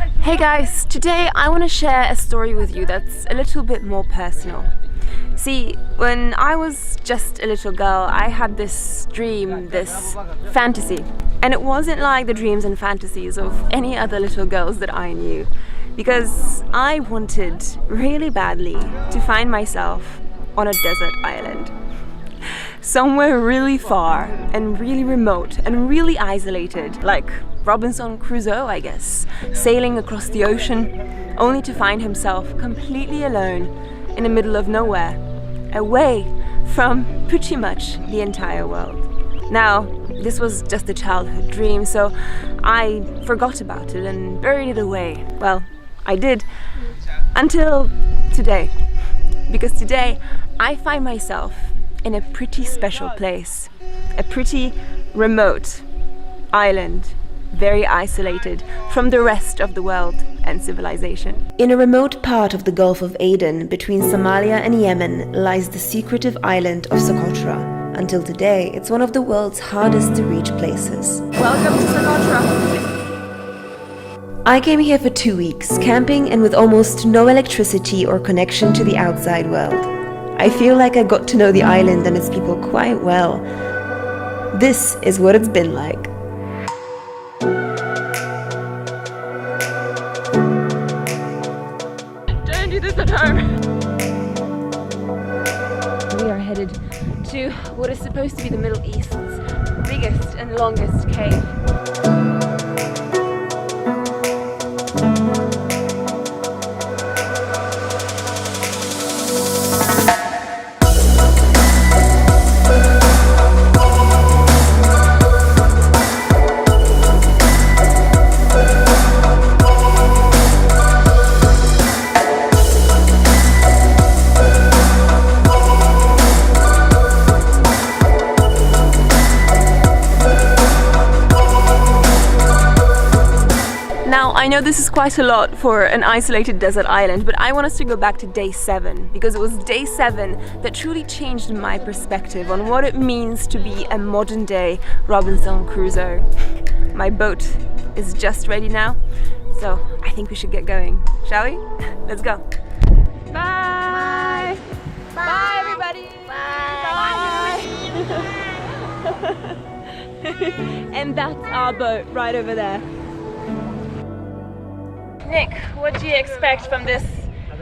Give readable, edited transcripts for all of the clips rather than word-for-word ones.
Hey guys, today I want to share a story with you that's a little bit more personal. See, when I was just a little girl, I had this dream, this fantasy. And it wasn't like the dreams and fantasies of any other little girls that I knew. Because I wanted really badly to find myself on a desert island. Somewhere really far and really remote and really isolated, like Robinson Crusoe, I guess, sailing across the ocean only to find himself completely alone in the middle of nowhere, away from pretty much the entire world. Now, this was just a childhood dream, so I forgot about it and buried it away. Well, I did, until today. Because today, I find myself in a pretty special place, a pretty remote island, very isolated from the rest of the world and civilization. In a remote part of the Gulf of Aden, between Somalia and Yemen, lies the secretive island of Saqطrى. Until today, it's one of the world's hardest to reach places. Welcome to Saqطrى. I came here for 2 weeks, camping and with almost no electricity or connection to the outside world. I feel like I got to know the island and its people quite well. This is what it's been like. Don't do this at home. We are headed to what is supposed to be the Middle East's biggest and longest cave. I know this is quite a lot for an isolated desert island, but I want us to go back to day 7 because it was day 7 that truly changed my perspective on what it means to be a modern day Robinson Crusoe. My boat is just ready now, so I think we should get going, shall we? Let's go. Bye! Bye, Bye everybody! Bye! And that's our boat right over there. Nick, what do you expect from this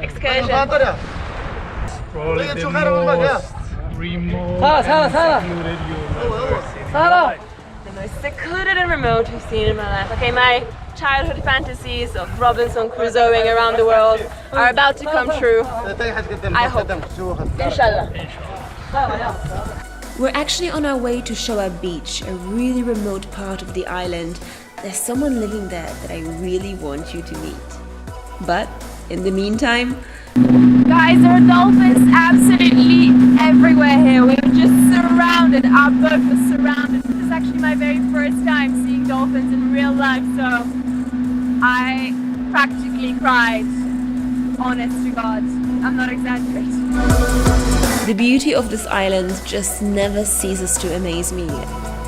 excursion? Probably the most remote and secluded The most secluded and remote we've seen in my life. Okay, my childhood fantasies of Robinson Crusoeing around the world are about to come true. I hope. Inshallah. We're actually on our way to Shoa Beach, a really remote part of the island. There's someone living there that I really want you to meet. But in the meantime, guys, there are dolphins absolutely everywhere here. We are just surrounded. Our boat was surrounded. This is actually my very first time seeing dolphins in real life, so I practically cried. Honest to God, I'm not exaggerating. The beauty of this island just never ceases to amaze me.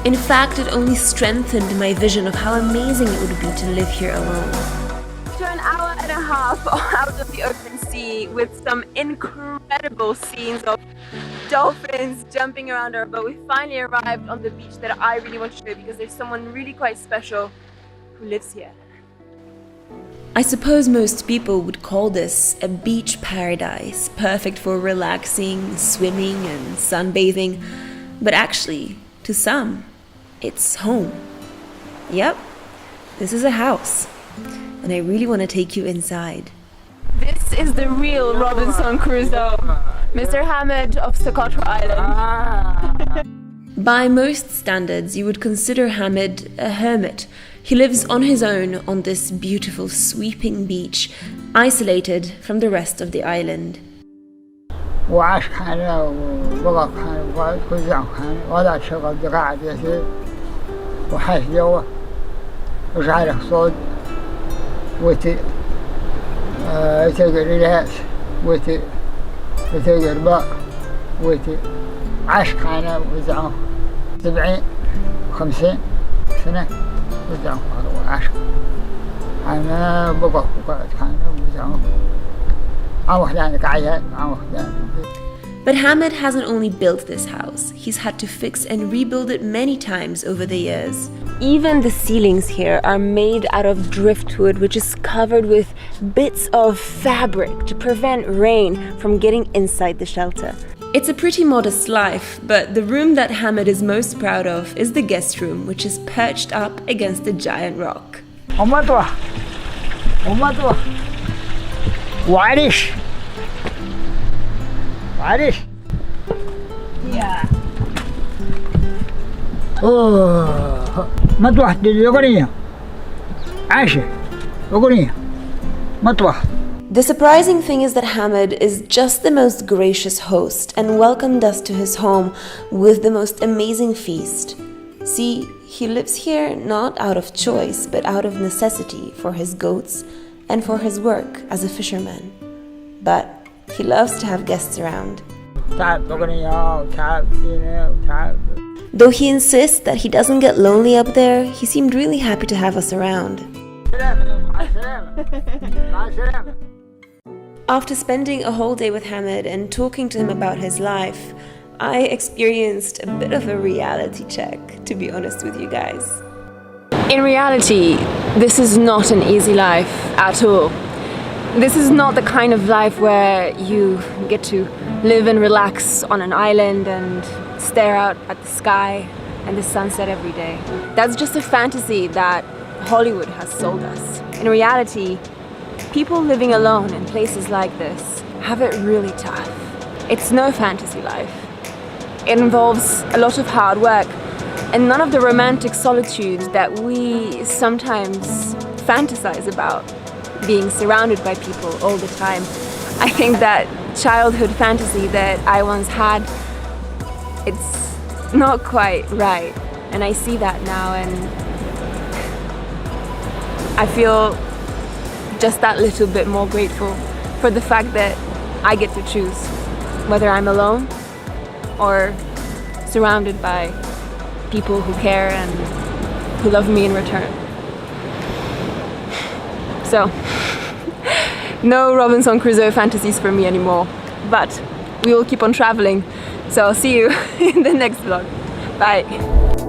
In fact, it only strengthened my vision of how amazing it would be to live here alone. After an hour and a half out of the open sea with some incredible scenes of dolphins jumping around our boat, we finally arrived on the beach that I really want to show you because there's someone really quite special who lives here. I suppose most people would call this a beach paradise, perfect for relaxing, swimming and sunbathing, but actually, to some, it's home. Yep, this is a house, and I really want to take you inside. This is the real Robinson Crusoe, Mr. Hamid of Saqطrى Island. By most standards, you would consider Hamid a hermit. He lives on his own on this beautiful sweeping beach, isolated from the rest of the island. وعاش حالنا وبقى حالنا وكل حالنا وهذا شغل قاعد يسير وحاش جوا وجعله صوت يتقر الهاس يتقر باء عاش حالنا وزعه 70 50 سنة وزعه عاش أنا بقى كان وزعمه أروح لأنا قاعد أروح لأنا. But Hamid hasn't only built this house, he's had to fix and rebuild it many times over the years. Even the ceilings here are made out of driftwood, which is covered with bits of fabric to prevent rain from getting inside the shelter. It's a pretty modest life, but the room that Hamid is most proud of is the guest room, which is perched up against a giant rock. وعريش يا اوه مطوح الأغنية عايشة أغنية مطوح. The surprising thing is that Hamid is just the most gracious host and welcomed us to his home with the most amazing feast. See, he lives here not out of choice but out of necessity for his goats and for his work as a fisherman. But he loves to have guests around. Though he insists that he doesn't get lonely up there, he seemed really happy to have us around. After spending a whole day with Hamid and talking to him about his life, I experienced a bit of a reality check, to be honest with you guys. In reality, this is not an easy life at all. This is not the kind of life where you get to live and relax on an island and stare out at the sky and the sunset every day. That's just a fantasy that Hollywood has sold us. In reality, people living alone in places like this have it really tough. It's no fantasy life. It involves a lot of hard work and none of the romantic solitude that we sometimes fantasize about, being surrounded by people all the time. I think that childhood fantasy that I once had, it's not quite right, and I see that now, and I feel just that little bit more grateful for the fact that I get to choose whether I'm alone or surrounded by people who care and who love me in return. So, no Robinson Crusoe fantasies for me anymore, but we will keep on traveling. So I'll see you in the next vlog. Bye.